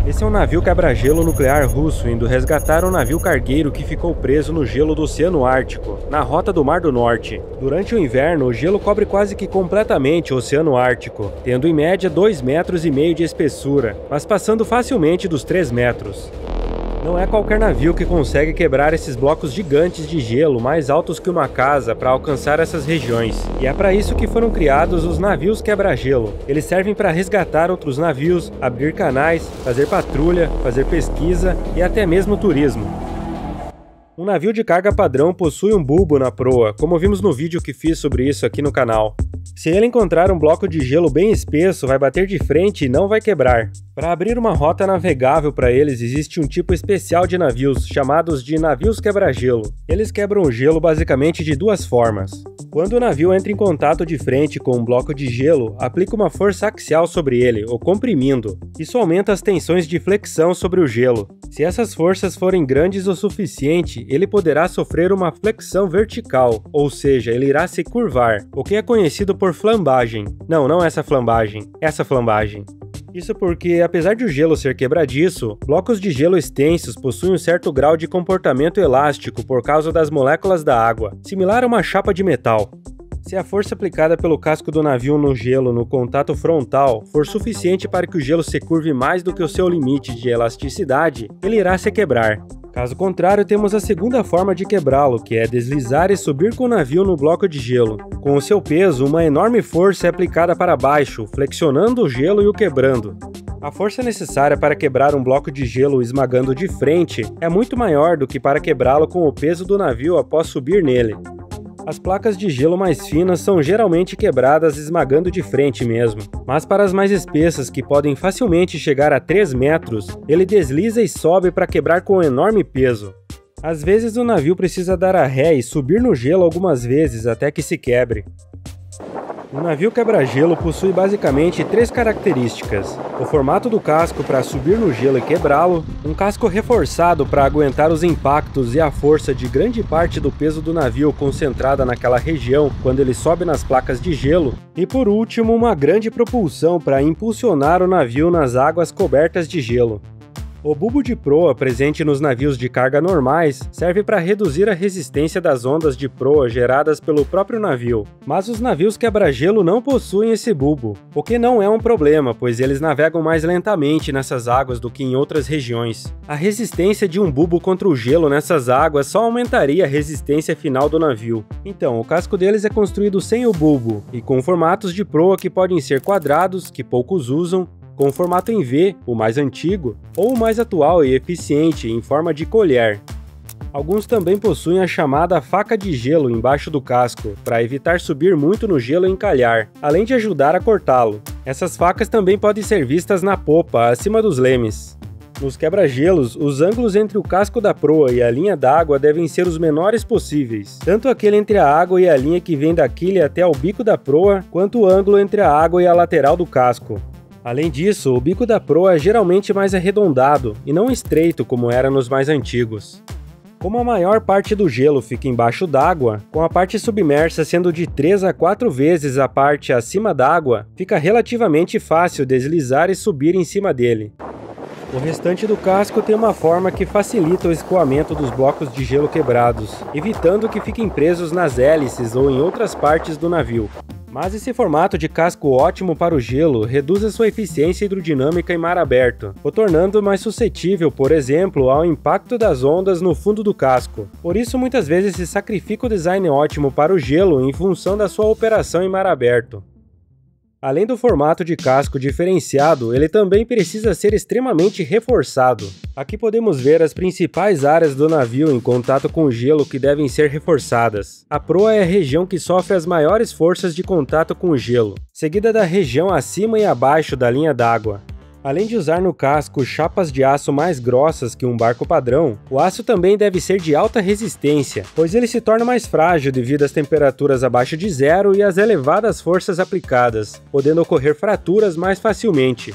Esse é um navio quebra-gelo nuclear russo indo resgatar um navio cargueiro que ficou preso no gelo do Oceano Ártico, na rota do Mar do Norte. Durante o inverno, o gelo cobre quase que completamente o Oceano Ártico, tendo em média 2,5 metros de espessura, mas passando facilmente dos 3 metros. Não é qualquer navio que consegue quebrar esses blocos gigantes de gelo mais altos que uma casa para alcançar essas regiões. E é para isso que foram criados os navios quebra-gelo. Eles servem para resgatar outros navios, abrir canais, fazer patrulha, fazer pesquisa e até mesmo turismo. Um navio de carga padrão possui um bulbo na proa, como vimos no vídeo que fiz sobre isso aqui no canal. Se ele encontrar um bloco de gelo bem espesso, vai bater de frente e não vai quebrar. Para abrir uma rota navegável para eles, existe um tipo especial de navios, chamados de navios quebra-gelo. Eles quebram o gelo basicamente de duas formas. Quando o navio entra em contato de frente com um bloco de gelo, aplica uma força axial sobre ele, o comprimindo. Isso aumenta as tensões de flexão sobre o gelo. Se essas forças forem grandes o suficiente, ele poderá sofrer uma flexão vertical, ou seja, ele irá se curvar, o que é conhecido por flambagem. Não essa flambagem, essa flambagem. Isso porque, apesar de o gelo ser quebradiço, blocos de gelo extensos possuem um certo grau de comportamento elástico por causa das moléculas da água, similar a uma chapa de metal. Se a força aplicada pelo casco do navio no gelo no contato frontal for suficiente para que o gelo se curve mais do que o seu limite de elasticidade, ele irá se quebrar. Caso contrário, temos a segunda forma de quebrá-lo, que é deslizar e subir com o navio no bloco de gelo. Com o seu peso, uma enorme força é aplicada para baixo, flexionando o gelo e o quebrando. A força necessária para quebrar um bloco de gelo esmagando de frente é muito maior do que para quebrá-lo com o peso do navio após subir nele. As placas de gelo mais finas são geralmente quebradas esmagando de frente mesmo, mas para as mais espessas, que podem facilmente chegar a 3 metros, ele desliza e sobe para quebrar com um enorme peso. Às vezes o navio precisa dar a ré e subir no gelo algumas vezes até que se quebre. O navio quebra-gelo possui basicamente 3 características: o formato do casco para subir no gelo e quebrá-lo, um casco reforçado para aguentar os impactos e a força de grande parte do peso do navio concentrada naquela região quando ele sobe nas placas de gelo, e por último uma grande propulsão para impulsionar o navio nas águas cobertas de gelo. O bulbo de proa presente nos navios de carga normais serve para reduzir a resistência das ondas de proa geradas pelo próprio navio, mas os navios quebra-gelo não possuem esse bulbo, o que não é um problema, pois eles navegam mais lentamente nessas águas do que em outras regiões. A resistência de um bulbo contra o gelo nessas águas só aumentaria a resistência final do navio. Então, o casco deles é construído sem o bulbo e com formatos de proa que podem ser quadrados, que poucos usam, com o formato em V, o mais antigo, ou o mais atual e eficiente, em forma de colher. Alguns também possuem a chamada faca de gelo embaixo do casco, para evitar subir muito no gelo e encalhar, além de ajudar a cortá-lo. Essas facas também podem ser vistas na popa, acima dos lemes. Nos quebra-gelos, os ângulos entre o casco da proa e a linha d'água devem ser os menores possíveis, tanto aquele entre a água e a linha que vem da quilha até o bico da proa, quanto o ângulo entre a água e a lateral do casco. Além disso, o bico da proa é geralmente mais arredondado e não estreito como era nos mais antigos. Como a maior parte do gelo fica embaixo d'água, com a parte submersa sendo de 3 a 4 vezes a parte acima d'água, fica relativamente fácil deslizar e subir em cima dele. O restante do casco tem uma forma que facilita o escoamento dos blocos de gelo quebrados, evitando que fiquem presos nas hélices ou em outras partes do navio. Mas esse formato de casco ótimo para o gelo reduz a sua eficiência hidrodinâmica em mar aberto, o tornando mais suscetível, por exemplo, ao impacto das ondas no fundo do casco. Por isso, muitas vezes se sacrifica o design ótimo para o gelo em função da sua operação em mar aberto. Além do formato de casco diferenciado, ele também precisa ser extremamente reforçado. Aqui podemos ver as principais áreas do navio em contato com o gelo que devem ser reforçadas. A proa é a região que sofre as maiores forças de contato com o gelo, seguida da região acima e abaixo da linha d'água. Além de usar no casco chapas de aço mais grossas que um barco padrão, o aço também deve ser de alta resistência, pois ele se torna mais frágil devido às temperaturas abaixo de zero e às elevadas forças aplicadas, podendo ocorrer fraturas mais facilmente.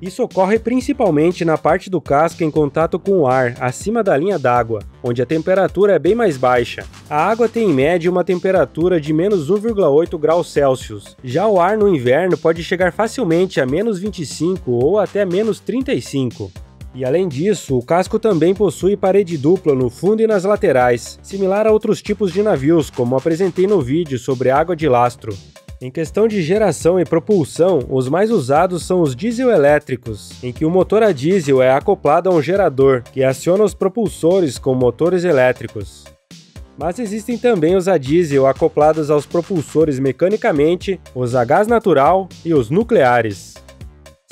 Isso ocorre principalmente na parte do casco em contato com o ar, acima da linha d'água, onde a temperatura é bem mais baixa. A água tem em média uma temperatura de menos 1,8 graus Celsius. Já o ar no inverno pode chegar facilmente a menos 25 ou até menos 35. E além disso, o casco também possui parede dupla no fundo e nas laterais, similar a outros tipos de navios, como apresentei no vídeo sobre água de lastro. Em questão de geração e propulsão, os mais usados são os diesel-elétricos, em que o motor a diesel é acoplado a um gerador, que aciona os propulsores com motores elétricos. Mas existem também os a diesel acoplados aos propulsores mecanicamente, os a gás natural e os nucleares.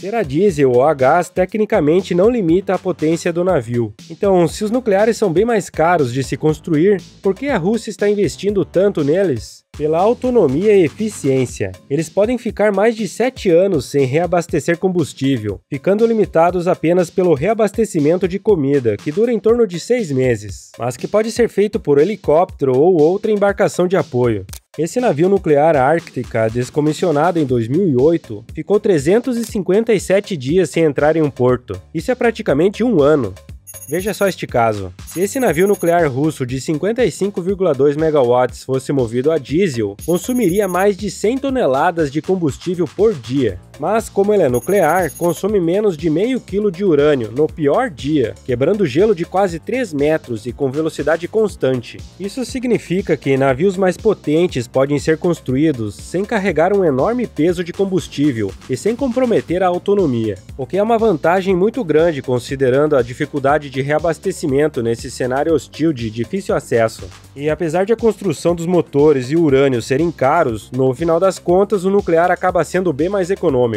Ser a diesel ou a gás tecnicamente não limita a potência do navio. Então, se os nucleares são bem mais caros de se construir, por que a Rússia está investindo tanto neles? Pela autonomia e eficiência. Eles podem ficar mais de 7 anos sem reabastecer combustível, ficando limitados apenas pelo reabastecimento de comida, que dura em torno de 6 meses, mas que pode ser feito por helicóptero ou outra embarcação de apoio. Esse navio nuclear Ártica, descomissionado em 2008, ficou 357 dias sem entrar em um porto. Isso é praticamente um ano. Veja só este caso. Se esse navio nuclear russo de 55,2 megawatts fosse movido a diesel, consumiria mais de 100 toneladas de combustível por dia. Mas, como ele é nuclear, consome menos de meio quilo de urânio no pior dia, quebrando gelo de quase 3 metros e com velocidade constante. Isso significa que navios mais potentes podem ser construídos sem carregar um enorme peso de combustível e sem comprometer a autonomia, o que é uma vantagem muito grande considerando a dificuldade de reabastecimento nesse cenário hostil de difícil acesso. E apesar de a construção dos motores e o urânio serem caros, no final das contas o nuclear acaba sendo bem mais econômico.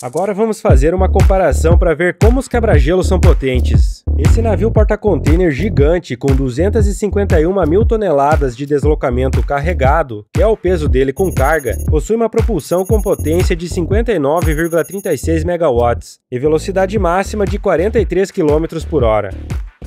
Agora vamos fazer uma comparação para ver como os quebra-gelos são potentes. Esse navio porta-container gigante com 251 mil toneladas de deslocamento carregado, que é o peso dele com carga, possui uma propulsão com potência de 59,36 megawatts e velocidade máxima de 43 km por hora.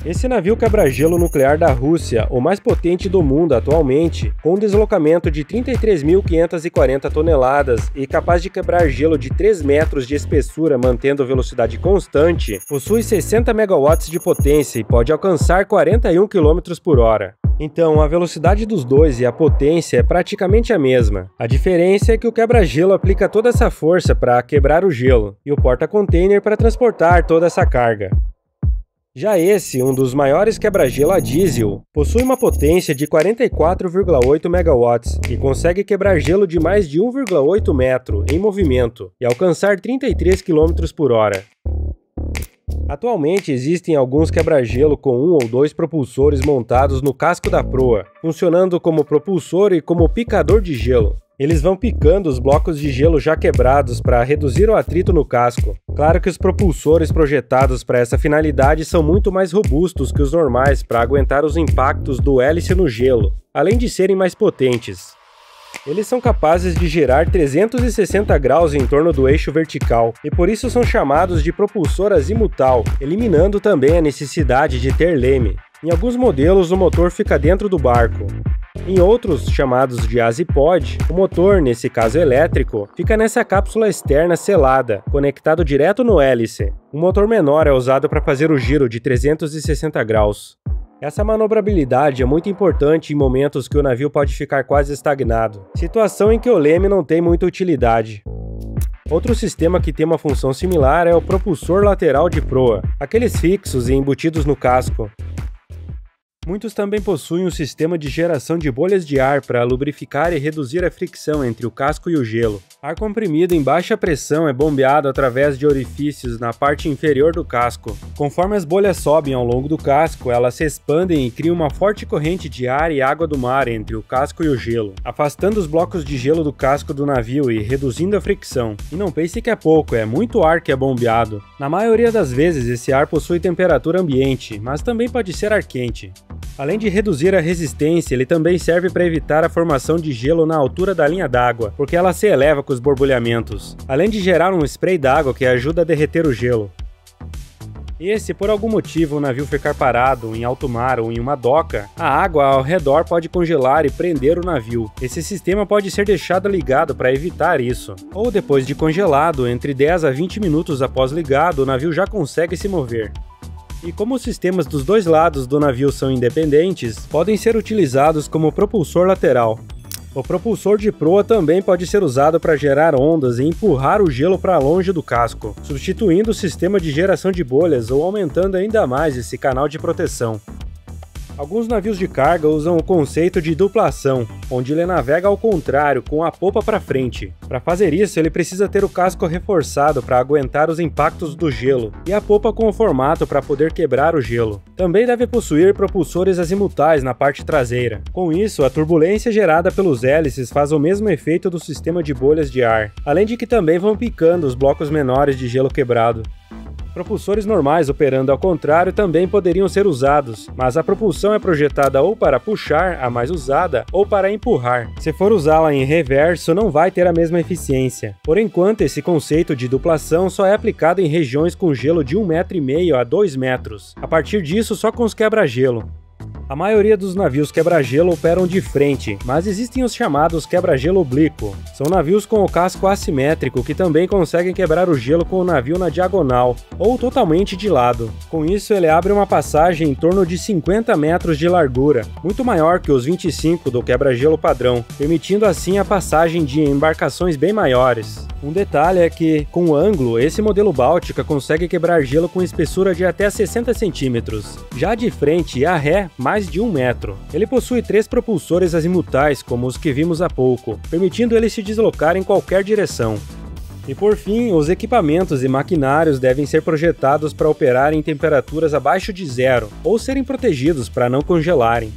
Esse navio quebra-gelo nuclear da Rússia, o mais potente do mundo atualmente, com um deslocamento de 33.540 toneladas e capaz de quebrar gelo de 3 metros de espessura mantendo velocidade constante, possui 60 megawatts de potência e pode alcançar 41 km por hora. Então, a velocidade dos dois e a potência é praticamente a mesma. A diferença é que o quebra-gelo aplica toda essa força para quebrar o gelo, e o porta-container para transportar toda essa carga. Já esse, um dos maiores quebra-gelo a diesel, possui uma potência de 44,8 megawatts e consegue quebrar gelo de mais de 1,8 metro em movimento e alcançar 33 km por hora. Atualmente existem alguns quebra-gelo com 1 ou 2 propulsores montados no casco da proa, funcionando como propulsor e como picador de gelo. Eles vão picando os blocos de gelo já quebrados para reduzir o atrito no casco. Claro que os propulsores projetados para essa finalidade são muito mais robustos que os normais para aguentar os impactos do hélice no gelo, além de serem mais potentes. Eles são capazes de girar 360 graus em torno do eixo vertical, e por isso são chamados de propulsor azimutal, eliminando também a necessidade de ter leme. Em alguns modelos, o motor fica dentro do barco. Em outros, chamados de azipod, o motor, nesse caso elétrico, fica nessa cápsula externa selada, conectado direto no hélice. Um motor menor é usado para fazer o giro de 360 graus. Essa manobrabilidade é muito importante em momentos que o navio pode ficar quase estagnado, situação em que o leme não tem muita utilidade. Outro sistema que tem uma função similar é o propulsor lateral de proa, aqueles fixos e embutidos no casco. Muitos também possuem um sistema de geração de bolhas de ar para lubrificar e reduzir a fricção entre o casco e o gelo. Ar comprimido em baixa pressão é bombeado através de orifícios na parte inferior do casco. Conforme as bolhas sobem ao longo do casco, elas se expandem e criam uma forte corrente de ar e água do mar entre o casco e o gelo, afastando os blocos de gelo do casco do navio e reduzindo a fricção. E não pense que é pouco, é muito ar que é bombeado. Na maioria das vezes, esse ar possui temperatura ambiente, mas também pode ser ar quente. Além de reduzir a resistência, ele também serve para evitar a formação de gelo na altura da linha d'água, porque ela se eleva com os borbulhamentos, além de gerar um spray d'água que ajuda a derreter o gelo. E se por algum motivo o navio ficar parado em alto mar ou em uma doca, a água ao redor pode congelar e prender o navio. Esse sistema pode ser deixado ligado para evitar isso. Ou depois de congelado, entre 10 a 20 minutos após ligado, o navio já consegue se mover. E como os sistemas dos dois lados do navio são independentes, podem ser utilizados como propulsor lateral. O propulsor de proa também pode ser usado para gerar ondas e empurrar o gelo para longe do casco, substituindo o sistema de geração de bolhas ou aumentando ainda mais esse canal de proteção. Alguns navios de carga usam o conceito de duplação, onde ele navega ao contrário, com a popa para frente. Para fazer isso, ele precisa ter o casco reforçado para aguentar os impactos do gelo, e a popa com o formato para poder quebrar o gelo. Também deve possuir propulsores azimutais na parte traseira. Com isso, a turbulência gerada pelos hélices faz o mesmo efeito do sistema de bolhas de ar, além de que também vão picando os blocos menores de gelo quebrado. Propulsores normais operando ao contrário também poderiam ser usados, mas a propulsão é projetada ou para puxar, a mais usada, ou para empurrar. Se for usá-la em reverso, não vai ter a mesma eficiência. Por enquanto, esse conceito de duplação só é aplicado em regiões com gelo de 1,5 m a 2 metros. A partir disso, só com os quebra-gelo. A maioria dos navios quebra-gelo operam de frente, mas existem os chamados quebra-gelo oblíquo. São navios com o casco assimétrico que também conseguem quebrar o gelo com o navio na diagonal, ou totalmente de lado. Com isso, ele abre uma passagem em torno de 50 metros de largura, muito maior que os 25 do quebra-gelo padrão, permitindo assim a passagem de embarcações bem maiores. Um detalhe é que, com o ângulo, esse modelo Báltica consegue quebrar gelo com espessura de até 60 centímetros. Já de frente e a ré, mais de 1 metro. Ele possui 3 propulsores azimutais, como os que vimos há pouco, permitindo ele se deslocar em qualquer direção. E por fim, os equipamentos e maquinários devem ser projetados para operar em temperaturas abaixo de zero, ou serem protegidos para não congelarem.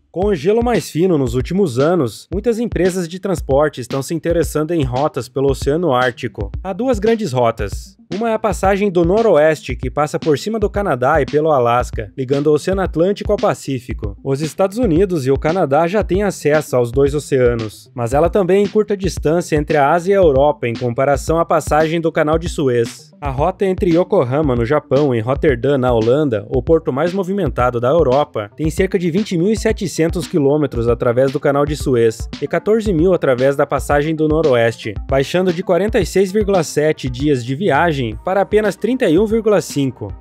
Com o gelo mais fino nos últimos anos, muitas empresas de transporte estão se interessando em rotas pelo Oceano Ártico. Há 2 grandes rotas. Uma é a passagem do Noroeste, que passa por cima do Canadá e pelo Alasca, ligando o Oceano Atlântico ao Pacífico. Os Estados Unidos e o Canadá já têm acesso aos 2 oceanos, mas ela também encurta a distância entre a Ásia e a Europa em comparação à passagem do Canal de Suez. A rota entre Yokohama, no Japão, e Roterdã, na Holanda, o porto mais movimentado da Europa, tem cerca de 20.700 quilômetros através do Canal de Suez e 14.000 através da passagem do Noroeste, baixando de 46,7 dias de viagem para apenas 31,5.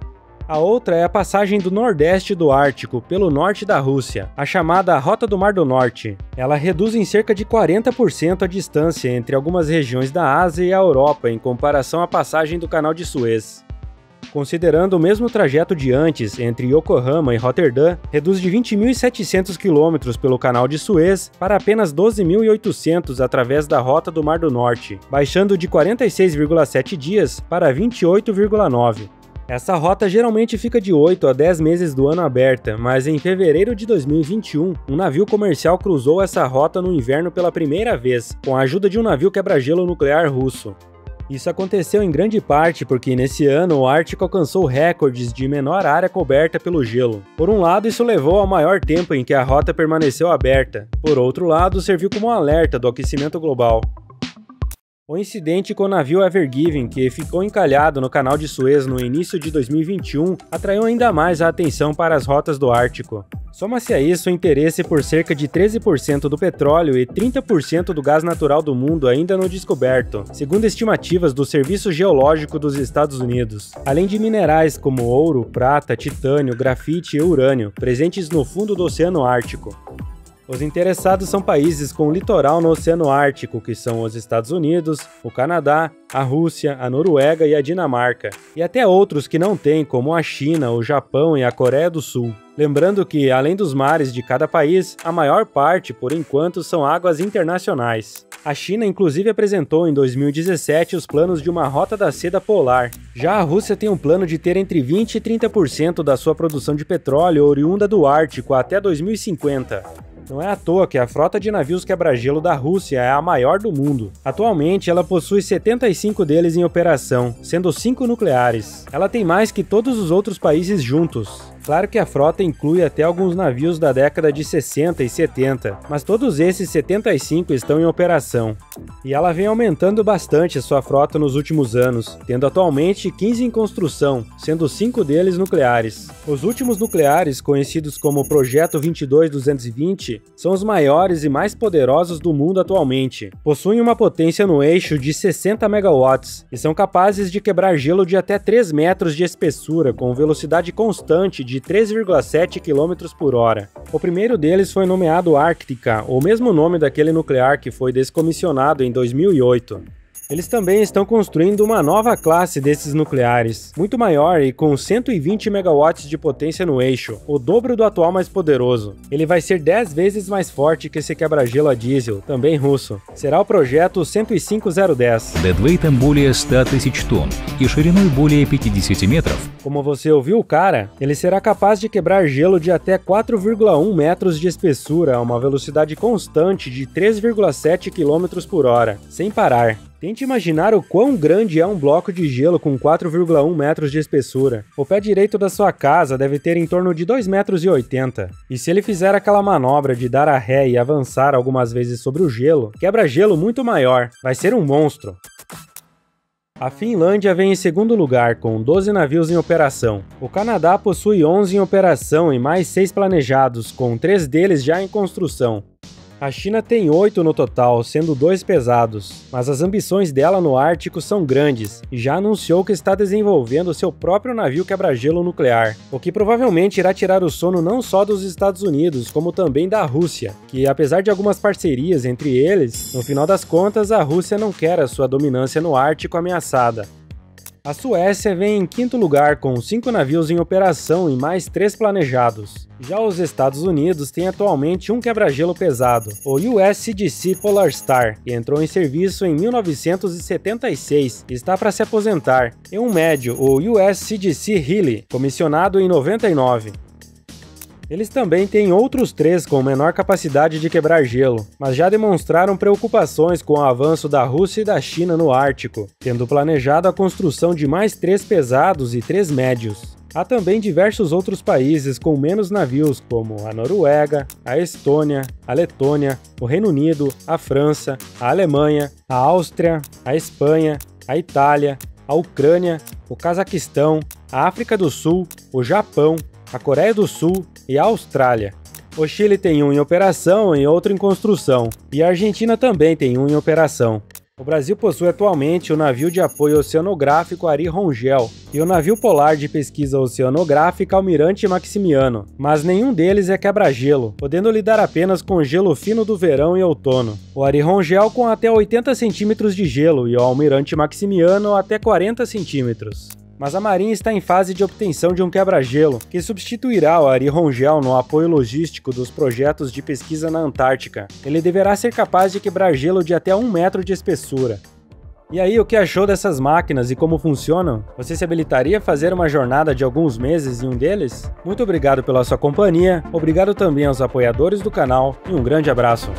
A outra é a passagem do Nordeste do Ártico pelo norte da Rússia, a chamada Rota do Mar do Norte. Ela reduz em cerca de 40% a distância entre algumas regiões da Ásia e a Europa em comparação à passagem do Canal de Suez. Considerando o mesmo trajeto de antes entre Yokohama e Roterdã, reduz de 20.700 km pelo Canal de Suez para apenas 12.800 através da Rota do Mar do Norte, baixando de 46,7 dias para 28,9. Essa rota geralmente fica de 8 a 10 meses do ano aberta, mas em fevereiro de 2021, um navio comercial cruzou essa rota no inverno pela primeira vez, com a ajuda de um navio quebra-gelo nuclear russo. Isso aconteceu em grande parte porque nesse ano o Ártico alcançou recordes de menor área coberta pelo gelo. Por um lado, isso levou ao maior tempo em que a rota permaneceu aberta. Por outro lado, serviu como um alerta do aquecimento global. O incidente com o navio Ever Given, que ficou encalhado no Canal de Suez no início de 2021, atraiu ainda mais a atenção para as rotas do Ártico. Soma-se a isso o interesse por cerca de 13% do petróleo e 30% do gás natural do mundo ainda não descoberto, segundo estimativas do Serviço Geológico dos Estados Unidos, além de minerais como ouro, prata, titânio, grafite e urânio, presentes no fundo do Oceano Ártico. Os interessados são países com litoral no Oceano Ártico, que são os Estados Unidos, o Canadá, a Rússia, a Noruega e a Dinamarca, e até outros que não têm, como a China, o Japão e a Coreia do Sul. Lembrando que, além dos mares de cada país, a maior parte, por enquanto, são águas internacionais. A China, inclusive, apresentou em 2017 os planos de uma rota da seda polar. Já a Rússia tem um plano de ter entre 20% e 30% da sua produção de petróleo oriunda do Ártico até 2050. Não é à toa que a frota de navios quebra-gelo da Rússia é a maior do mundo. Atualmente, ela possui 75 deles em operação, sendo 5 nucleares. Ela tem mais que todos os outros países juntos. Claro que a frota inclui até alguns navios da década de 60 e 70, mas todos esses 75 estão em operação. E ela vem aumentando bastante a sua frota nos últimos anos, tendo atualmente 15 em construção, sendo 5 deles nucleares. Os últimos nucleares, conhecidos como Projeto 22220, são os maiores e mais poderosos do mundo atualmente. Possuem uma potência no eixo de 60 megawatts e são capazes de quebrar gelo de até 3 metros de espessura com velocidade constante de 3,7 km por hora. O primeiro deles foi nomeado Ártica, o mesmo nome daquele nuclear que foi descomissionado em 2008. Eles também estão construindo uma nova classe desses nucleares, muito maior e com 120 megawatts de potência no eixo, o dobro do atual mais poderoso. Ele vai ser 10 vezes mais forte que esse quebra-gelo a diesel, também russo. Será o projeto 105010. Дедвейтом более 100 тысяч тонн и шириной более 50 метров. Como você ouviu o cara, ele será capaz de quebrar gelo de até 4,1 metros de espessura a uma velocidade constante de 3,7 km por hora, sem parar. Tente imaginar o quão grande é um bloco de gelo com 4,1 metros de espessura. O pé direito da sua casa deve ter em torno de 2,80 metros. E se ele fizer aquela manobra de dar a ré e avançar algumas vezes sobre o gelo, quebra gelo muito maior. Vai ser um monstro. A Finlândia vem em segundo lugar, com 12 navios em operação. O Canadá possui 11 em operação e mais 6 planejados, com 3 deles já em construção. A China tem 8 no total, sendo 2 pesados, mas as ambições dela no Ártico são grandes e já anunciou que está desenvolvendo seu próprio navio quebra-gelo nuclear, o que provavelmente irá tirar o sono não só dos Estados Unidos, como também da Rússia, que apesar de algumas parcerias entre eles, no final das contas a Rússia não quer a sua dominância no Ártico ameaçada. A Suécia vem em quinto lugar com 5 navios em operação e mais 3 planejados. Já os Estados Unidos têm atualmente um quebra-gelo pesado, o USCGC Polar Star, que entrou em serviço em 1976 e está para se aposentar, e um médio, o USCGC Healy, comissionado em 99. Eles também têm outros 3 com menor capacidade de quebrar gelo, mas já demonstraram preocupações com o avanço da Rússia e da China no Ártico, tendo planejado a construção de mais 3 pesados e 3 médios. Há também diversos outros países com menos navios, como a Noruega, a Estônia, a Letônia, o Reino Unido, a França, a Alemanha, a Áustria, a Espanha, a Itália, a Ucrânia, o Cazaquistão, a África do Sul, o Japão, a Coreia do Sul e a Austrália. O Chile tem um em operação e outro em construção, e a Argentina também tem um em operação. O Brasil possui atualmente o navio de apoio oceanográfico Ari Rongel e o navio polar de pesquisa oceanográfica Almirante Maximiano, mas nenhum deles é quebra-gelo, podendo lidar apenas com gelo fino do verão e outono. O Ari Rongel com até 80 centímetros de gelo e o Almirante Maximiano até 40 centímetros. Mas a Marinha está em fase de obtenção de um quebra-gelo, que substituirá o Ari Rongel no apoio logístico dos projetos de pesquisa na Antártica. Ele deverá ser capaz de quebrar gelo de até 1 metro de espessura. E aí, o que achou dessas máquinas e como funcionam? Você se habilitaria a fazer uma jornada de alguns meses em um deles? Muito obrigado pela sua companhia, obrigado também aos apoiadores do canal e um grande abraço!